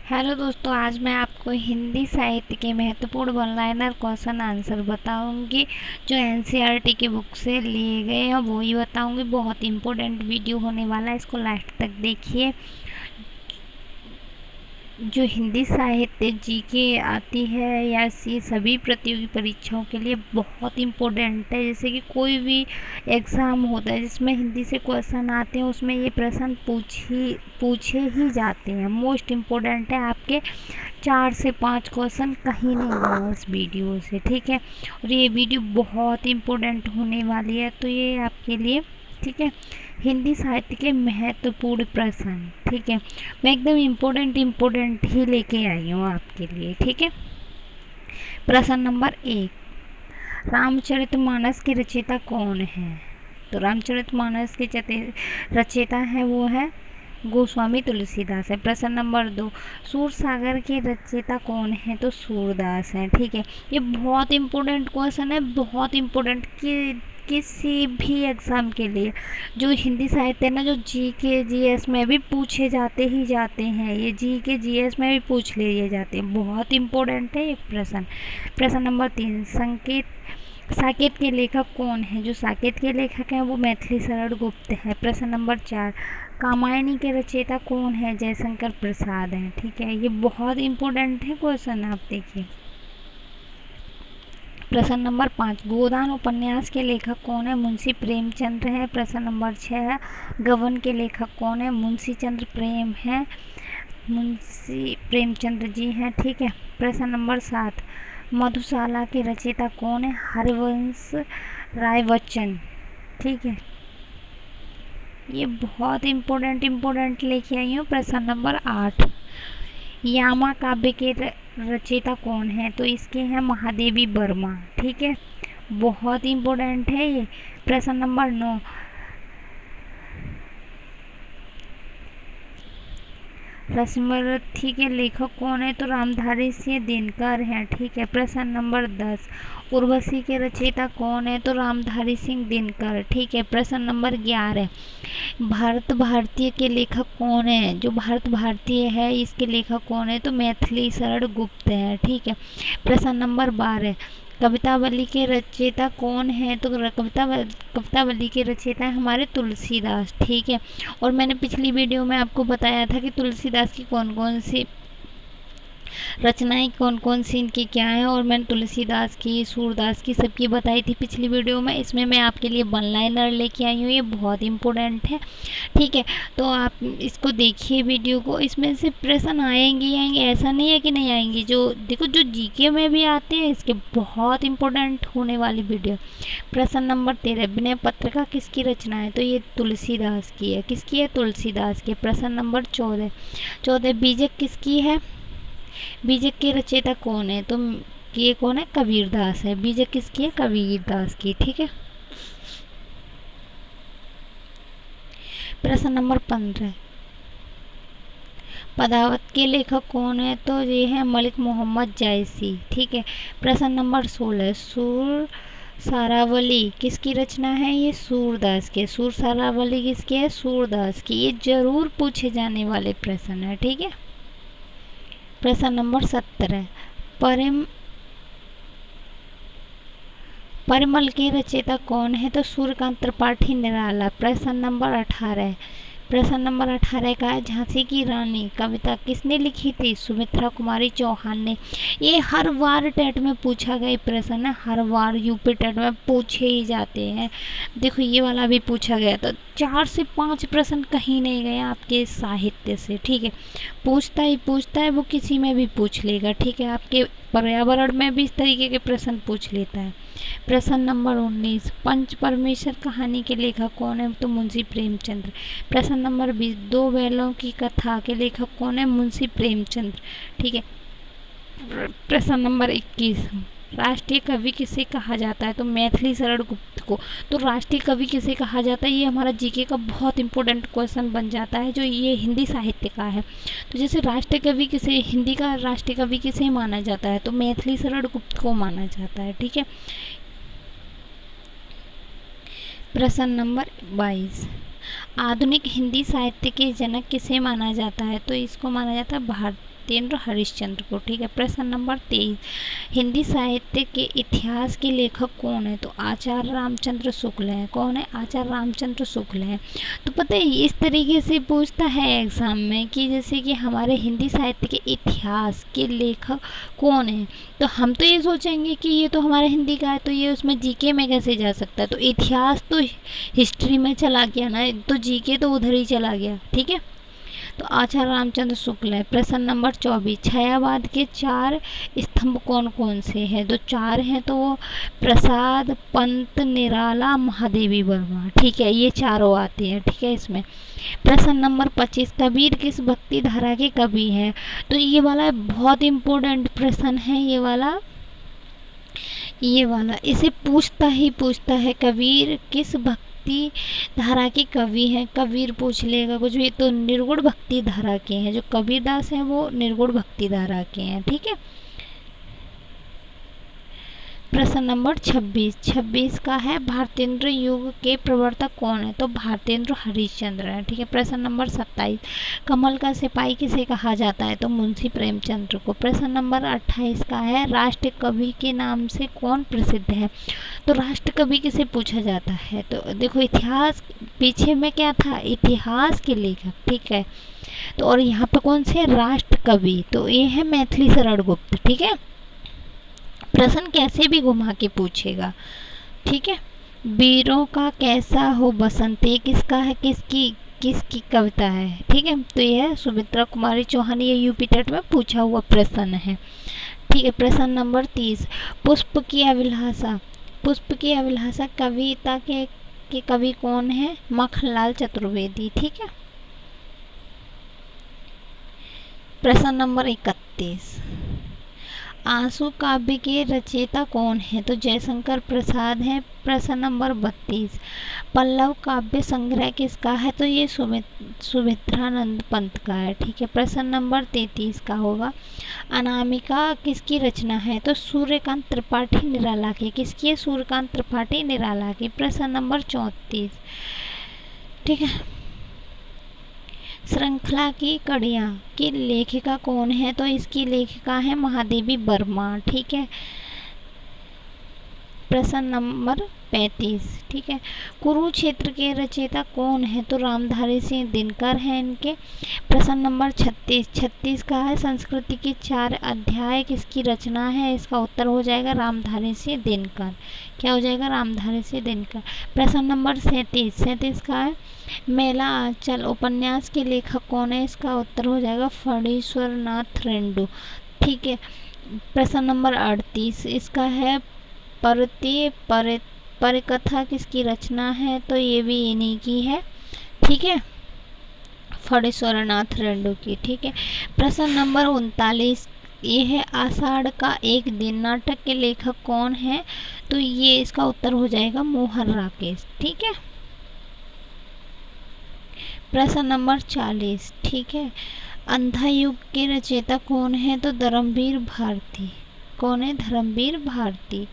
Hello दोस्तों, आज मैं आपको हिंदी साहित्य के महत्वपूर्ण वन लाइनर क्वेश्चन आंसर बताऊंगी जो एनसीईआरटी की बुक से लिए गए हैं, वो ही बताऊंगी। बहुत इंपॉर्टेंट वीडियो होने वाला है, इसको लास्ट तक देखिए। जो हिंदी साहित्य जीके आती है या ये सभी प्रतियोगी परीक्षाओं के लिए बहुत इम्पोर्टेंट है। जैसे कि कोई भी एग्ज़ाम होता है जिसमें हिंदी से क्वेश्चन आते हैं, उसमें ये प्रश्न पूछे ही जाते हैं। मोस्ट इम्पोर्टेंट है, आपके 4 से 5 क्वेश्चन कहीं नहीं गए इस वीडियो से, ठीक है। और ये वीडियो बहुत इम्पोर्टेंट होने वाली है, तो ये आपके लिए, ठीक है। हिंदी साहित्य के महत्वपूर्ण प्रश्न, ठीक है। मैं एकदम इम्पोर्टेंट ही लेके आई हूँ आपके लिए, ठीक है। प्रश्न नंबर 1, रामचरितमानस के रचयिता कौन है? तो रामचरितमानस के रचयिता है वो है गोस्वामी तुलसीदास है। प्रश्न नंबर 2, सूरसागर के रचयिता कौन है? तो सूरदास है, ठीक है। ये बहुत इम्पोर्टेंट क्वेश्चन है, बहुत इम्पोर्टेंट कि किसी भी एग्ज़ाम के लिए जो हिंदी साहित्य है ना, जो जीके जीएस में भी पूछे जाते ही जाते हैं, ये जीके जीएस में भी पूछ लिए जाते हैं, बहुत इम्पोर्टेंट है ये प्रश्न। प्रश्न नंबर 3, साकेत के लेखक कौन है? जो साकेत के लेखक हैं वो मैथिली शरण गुप्त है। प्रश्न नंबर 4, कामायनी के रचयिता कौन है? जयशंकर प्रसाद हैं, ठीक है। ये बहुत इम्पोर्टेंट है क्वेश्चन, आप देखिए। प्रश्न नंबर 5, गोदान उपन्यास के लेखक कौन है? मुंशी प्रेमचंद्र है। प्रश्न नंबर 6, गबन के लेखक कौन है? मुंशी चंद्र प्रेम है, मुंशी प्रेमचंद्र जी हैं, ठीक है। प्रश्न नंबर 7, मधुशाला के रचयिता कौन है? हरिवंश राय बच्चन, ठीक है। ये बहुत इम्पोर्टेंट लेके आई हूँ। प्रश्न नंबर 8, यामा काव्य के रचयिता कौन है? तो इसके हैं महादेवी वर्मा, ठीक है। बहुत इम्पोर्टेंट है ये। प्रश्न नंबर 9, रसमरथी के लेखक कौन है? तो रामधारी सिंह दिनकर हैं, ठीक है। प्रश्न नंबर 10, उर्वशी के रचयिता कौन है? तो रामधारी सिंह दिनकर, ठीक है। प्रश्न नंबर 11, भारत भारतीय के लेखक कौन है? जो भारत भारतीय है इसके लेखक कौन है? तो मैथिली शरण गुप्त है, ठीक है। प्रश्न नंबर 12, कवितावली के रचयिता कौन है? तो कवितावली के रचयिता है हमारे तुलसीदास, ठीक है। और मैंने पिछली वीडियो में आपको बताया था कि तुलसीदास की कौन कौन सी रचनाएं, कौन कौन सी इनकी क्या है, और मैंने तुलसीदास की, सूरदास की, सबकी बताई थी पिछली वीडियो में। इसमें मैं आपके लिए वन लाइनर लेके आई हूँ, ये बहुत इम्पोर्टेंट है, ठीक है। तो आप इसको देखिए वीडियो को, इसमें से प्रश्न आएंगे ही आएंगे, ऐसा नहीं है कि नहीं आएंगे। जो देखो, जो जीके में भी आते हैं, इसके बहुत इम्पोर्टेंट होने वाली वीडियो। प्रश्न नंबर 13, विनय पत्रिका किसकी रचना है? तो ये तुलसीदास की है। किसकी है? तुलसीदास की। प्रश्न नंबर 14, बीजक किसकी है? बीजक के रचयिता कौन है? तो ये कौन है? कबीरदास है। बीजक किसकी है? कबीरदास की, ठीक है। प्रश्न नंबर 15, पदावत के लेखक कौन है? तो ये है मलिक मोहम्मद जायसी, ठीक है। प्रश्न नंबर 16, सूर सारावली किसकी रचना है? ये सूरदास के। सूर सारावली किसकी है? सूरदास की। ये जरूर पूछे जाने वाले प्रश्न है, ठीक है। प्रश्न नंबर 17, परिमल के रचयिता कौन है? तो सूर्यकांत त्रिपाठी निराला। प्रश्न नंबर 18 का है, झांसी की रानी कविता किसने लिखी थी? सुमित्रा कुमारी चौहान ने। ये हर बार टेट में पूछा गया प्रश्न है, हर बार यूपी टेट में पूछे ही जाते हैं। देखो, ये वाला भी पूछा गया, तो 4 से 5 प्रश्न कहीं नहीं गए आपके साहित्य से, ठीक है। पूछता है वो, किसी में भी पूछ लेगा, ठीक है। आपके पर्यावरण में भी इस तरीके के प्रश्न पूछ लेता है। प्रश्न नंबर 19, पंच परमेश्वर कहानी के लेखक कौन है? तो मुंशी प्रेमचंद्र। प्रश्न नंबर 20, दो बैलों की कथा के लेखक कौन है? मुंशी प्रेमचंद्र, ठीक है। प्रश्न नंबर 21, राष्ट्रीय कवि किसे कहा जाता है? तो मैथिली शरण गुप्त को। तो राष्ट्रीय कवि किसे कहा जाता है? ये हमारा जीके का बहुत इंपॉर्टेंट क्वेश्चन बन जाता है, जो ये हिंदी साहित्य का है। तो जैसे राष्ट्रीय कवि किसे, हिंदी का राष्ट्रीय कवि किसे माना जाता है? तो मैथिली शरण गुप्त को माना जाता है, ठीक है। प्रश्न नंबर 22, आधुनिक हिंदी साहित्य के जनक किसे माना जाता है? तो इसको माना जाता है भारतेंद्र हरिश्चंद्र को। ठीक है। प्रश्न नंबर 23, हिंदी साहित्य के इतिहास के लेखक कौन है? तो आचार्य रामचंद्र शुक्ल हैं। कौन है? आचार्य रामचंद्र शुक्ल हैं। तो पता है इस तरीके से पूछता है एग्ज़ाम में कि जैसे कि हमारे हिंदी साहित्य के इतिहास के लेखक कौन है, तो हम तो ये सोचेंगे कि ये तो हमारे हिंदी का है, तो ये उसमें जीके में कैसे जा सकता है? तो इतिहास तो हिस्ट्री में चला गया ना, तो जीके तो उधर ही चला गया। ठीक है। तो आचार्य रामचंद्र शुक्ल है। प्रश्न नंबर 24, छायावाद के 4 स्तंभ कौन कौन से हैं? तो 4 हैं, तो वो प्रसाद, पंत, निराला, महादेवी वर्मा। ठीक है, ये चारों आते हैं। ठीक है। इसमें प्रश्न नंबर 25, कबीर किस भक्ति धारा के कवि हैं? तो ये वाला बहुत इम्पोर्टेंट प्रश्न है। ये वाला इसे पूछता ही पूछता है, कबीर किस भक्ति धारा के कवि हैं? कबीर पूछ लेगा कुछ भी, तो निर्गुण भक्ति धारा के हैं। जो कबीरदास हैं वो निर्गुण भक्ति धारा के हैं। ठीक है। प्रश्न नंबर 26 का है, भारतेंद्र युग के प्रवर्तक कौन है? तो भारतेंद्र हरिश्चंद्र है। ठीक है। प्रश्न नंबर 27, कमल का सिपाही किसे कहा जाता है? तो मुंशी प्रेमचंद्र को। प्रश्न नंबर 28 का है, राष्ट्र कवि के नाम से कौन प्रसिद्ध है? तो राष्ट्र कवि किसे पूछा जाता है? तो देखो इतिहास पीछे में क्या था, इतिहास के लेखक। ठीक है। तो और यहाँ पे कौन से राष्ट्र कवि? तो ये है मैथिली शरण गुप्त। ठीक है। प्रश्न कैसे भी घुमा के पूछेगा। ठीक है। वीरों का कैसा हो बसंत, ये किसका है, किसकी कविता है? ठीक है। तो ये है सुमित्रा कुमारी चौहान। ये यूपी टेट में पूछा हुआ प्रश्न है। ठीक है। प्रश्न नंबर 30, पुष्प की अभिलाषा कविता के कवि कौन है? मखनलाल चतुर्वेदी। ठीक है। प्रश्न नंबर 31, आंसू काव्य के रचयिता कौन है? तो जयशंकर प्रसाद हैं। प्रश्न नंबर 32, पल्लव काव्य संग्रह किसका है? तो ये सुमित्रानंद पंत का है। ठीक है। प्रश्न नंबर 33 का होगा, अनामिका किसकी रचना है? तो सूर्यकांत त्रिपाठी निराला की। किसकी है? सूर्यकांत त्रिपाठी निराला की। प्रश्न नंबर 34, ठीक है, श्रृंखला की कड़ियाँ की लेखिका कौन है? तो इसकी लेखिका है महादेवी वर्मा। ठीक है। प्रश्न नंबर 35, ठीक है, कुरुक्षेत्र के रचयिता कौन है? तो रामधारी सिंह दिनकर हैं इनके। प्रश्न नंबर 36 का है, संस्कृति के 4 अध्याय किसकी रचना है? इसका उत्तर हो जाएगा रामधारी सिंह दिनकर। क्या हो जाएगा? रामधारी सिंह दिनकर। प्रश्न नंबर 37 का है, मेला आंचल उपन्यास के लेखक कौन है? इसका उत्तर हो जाएगा फणीश्वर नाथ रेणु। ठीक है। प्रश्न नंबर 38 इसका है, परिकथा किसकी रचना है? तो ये भी इन्हीं की है। ठीक है, फणीश्वर नाथ रेणु की। ठीक है। प्रश्न नंबर 39 ये है, आषाढ़ का एक दिन नाटक के लेखक कौन है? तो ये इसका उत्तर हो जाएगा मोहन राकेश। ठीक है। प्रश्न नंबर 40, ठीक है, अंधा युग के रचयिता कौन है? तो धर्मवीर भारती। कौन है? धर्मवीर भारती।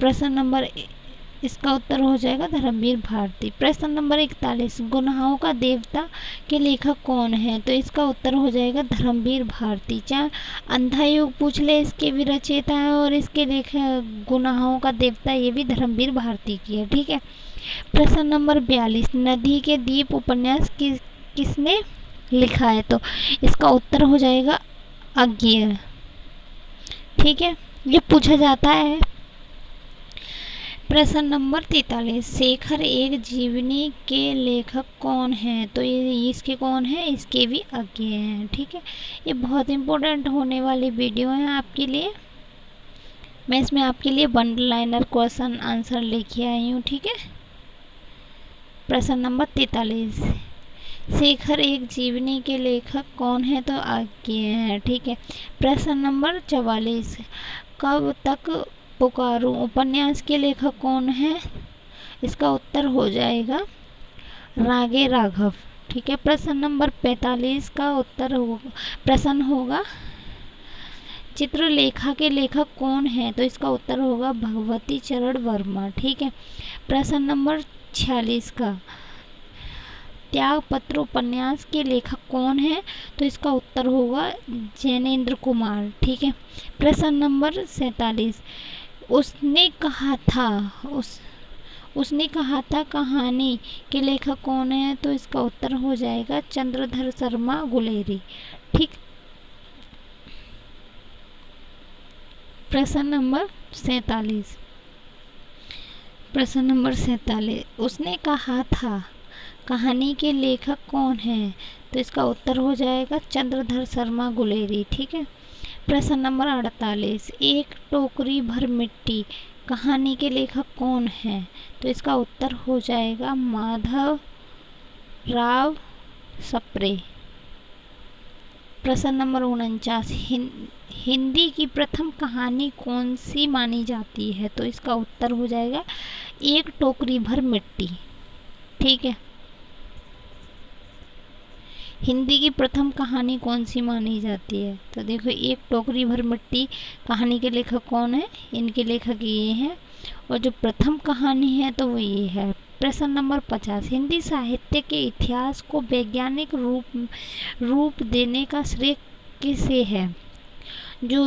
प्रश्न नंबर इसका उत्तर हो जाएगा धर्मवीर भारती। प्रश्न नंबर 41, गुनाहों का देवता के लेखक कौन है? तो इसका उत्तर हो जाएगा धर्मवीर भारती। चाहे अंधा युग पूछ ले, इसके भी रचयिता है और इसके लेखक गुनाहों का देवता ये भी धर्मवीर भारती की है। ठीक है। प्रश्न नंबर 42, नदी के दीप उपन्यास किसने लिखा है? तो इसका उत्तर हो जाएगा अज्ञेय। ठीक है, ये पूछा जाता है। प्रश्न नंबर 43, शेखर एक जीवनी के लेखक कौन है? तो ये इसके कौन है? इसके भी अज्ञेय हैं। ठीक है, ये बहुत इम्पोर्टेंट होने वाली वीडियो है आपके लिए। मैं इसमें आपके लिए वन लाइनर क्वेश्चन आंसर लेके आई हूँ। ठीक है। प्रश्न नंबर 43, शेखर एक जीवनी के लेखक कौन है? तो अज्ञेय है। ठीक है। प्रश्न नंबर 44, कब तक पुकारूं उपन्यास के लेखक कौन है? इसका उत्तर हो जाएगा रागे राघव। ठीक है। प्रश्न नंबर 45 का उत्तर प्रश्न होगा, चित्रलेखा के लेखक कौन है? तो इसका उत्तर होगा भगवती चरण वर्मा। ठीक है। प्रश्न नंबर 46 का, त्याग पत्र उपन्यास के लेखक कौन है? तो इसका उत्तर होगा जैनेन्द्र कुमार। ठीक है। प्रश्न नंबर 47, उसने कहा था कहानी के लेखक कौन है? तो इसका उत्तर हो जाएगा चंद्रधर शर्मा गुलेरी। ठीक। प्रश्न नंबर 47, उसने कहा था कहानी के लेखक कौन है? तो इसका उत्तर हो जाएगा चंद्रधर शर्मा गुलेरी। ठीक है। प्रश्न नंबर 48, एक टोकरी भर मिट्टी कहानी के लेखक कौन है? तो इसका उत्तर हो जाएगा माधव राव सप्रे। प्रश्न नंबर 49, हिंदी की प्रथम कहानी कौन सी मानी जाती है? तो इसका उत्तर हो जाएगा एक टोकरी भर मिट्टी। ठीक है। हिंदी की प्रथम कहानी कौन सी मानी जाती है? तो देखो, एक टोकरी भर मिट्टी कहानी के लेखक कौन है? इनके लेखक ये हैं, और जो प्रथम कहानी है तो वो ये है। प्रश्न नंबर 50, हिंदी साहित्य के इतिहास को वैज्ञानिक रूप देने का श्रेय किसे है? जो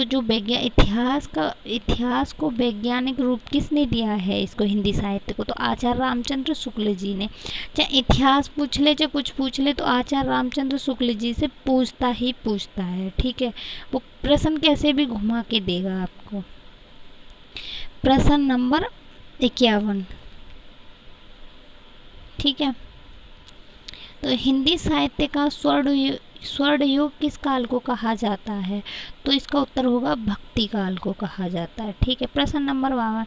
इतिहास को वैज्ञानिक रूप किसने दिया है इसको, हिंदी साहित्य को? तो आचार्य रामचंद्र शुक्ल जी ने। चाहे इतिहास पूछ ले चाहे कुछ पूछ ले, तो आचार्य रामचंद्र शुक्ल जी से पूछता ही पूछता है। ठीक है। वो प्रश्न कैसे भी घुमा के देगा आपको। प्रश्न नंबर 51, ठीक है। तो हिंदी साहित्य का स्वर्ण युग किस काल को कहा जाता है? तो इसका उत्तर होगा भक्ति काल को कहा जाता है। ठीक है। प्रश्न नंबर 52,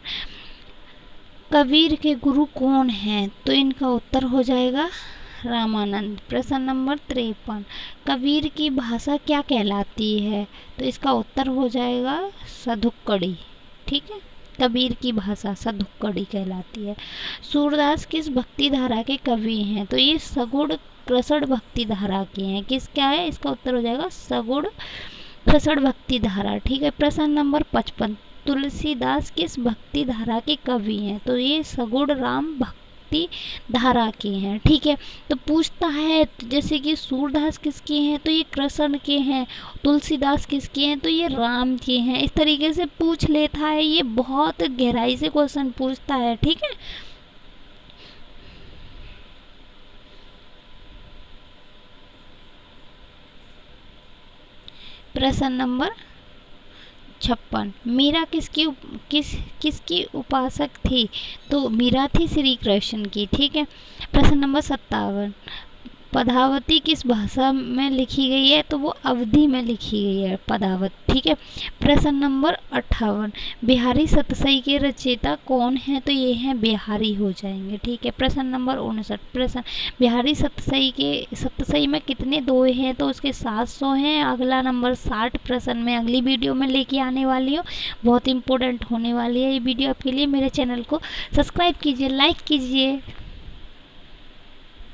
कबीर के गुरु कौन हैं? तो इनका उत्तर हो जाएगा रामानंद। प्रश्न नंबर 53, कबीर की भाषा क्या कहलाती है? तो इसका उत्तर हो जाएगा सधुक्कड़ी। ठीक है। कबीर की भाषा सधुक्कड़ी कहलाती है। सूरदास किस भक्ति धारा के कवि हैं? तो ये सगुण कृषण भक्ति धारा के हैं। किस क्या है? इसका उत्तर हो जाएगा सगुण कृषण भक्ति धारा। ठीक है। प्रश्न नंबर 55, तुलसीदास किस भक्ति धारा के कवि हैं? तो ये सगुण राम भक्ति धारा के हैं। ठीक है। तो पूछता है जैसे कि सूरदास किसके हैं? तो ये कृष्ण के हैं। तुलसीदास किसके हैं? तो ये राम के हैं। इस तरीके से पूछ लेता है, ये बहुत गहराई से क्वेश्चन पूछता है। ठीक है। प्रश्न नंबर 56, मीरा किसकी उपासक थी? तो मीरा थी श्री कृष्ण की। ठीक है। प्रश्न नंबर 57, पदावती किस भाषा में लिखी गई है? तो वो अवधी में लिखी गई है पदावत। ठीक है। प्रश्न नंबर 58, बिहारी सतसई के रचयिता कौन है? तो ये हैं बिहारी हो जाएंगे। ठीक है। प्रश्न नंबर 59, प्रश्न बिहारी सतसई में कितने दोहे हैं? तो उसके 700 हैं। अगला नंबर 60 प्रश्न में अगली वीडियो में लेके आने वाली हूँ, बहुत इंपॉर्टेंट होने वाली है ये वीडियो आपके लिए। मेरे चैनल को सब्सक्राइब कीजिए, लाइक कीजिए।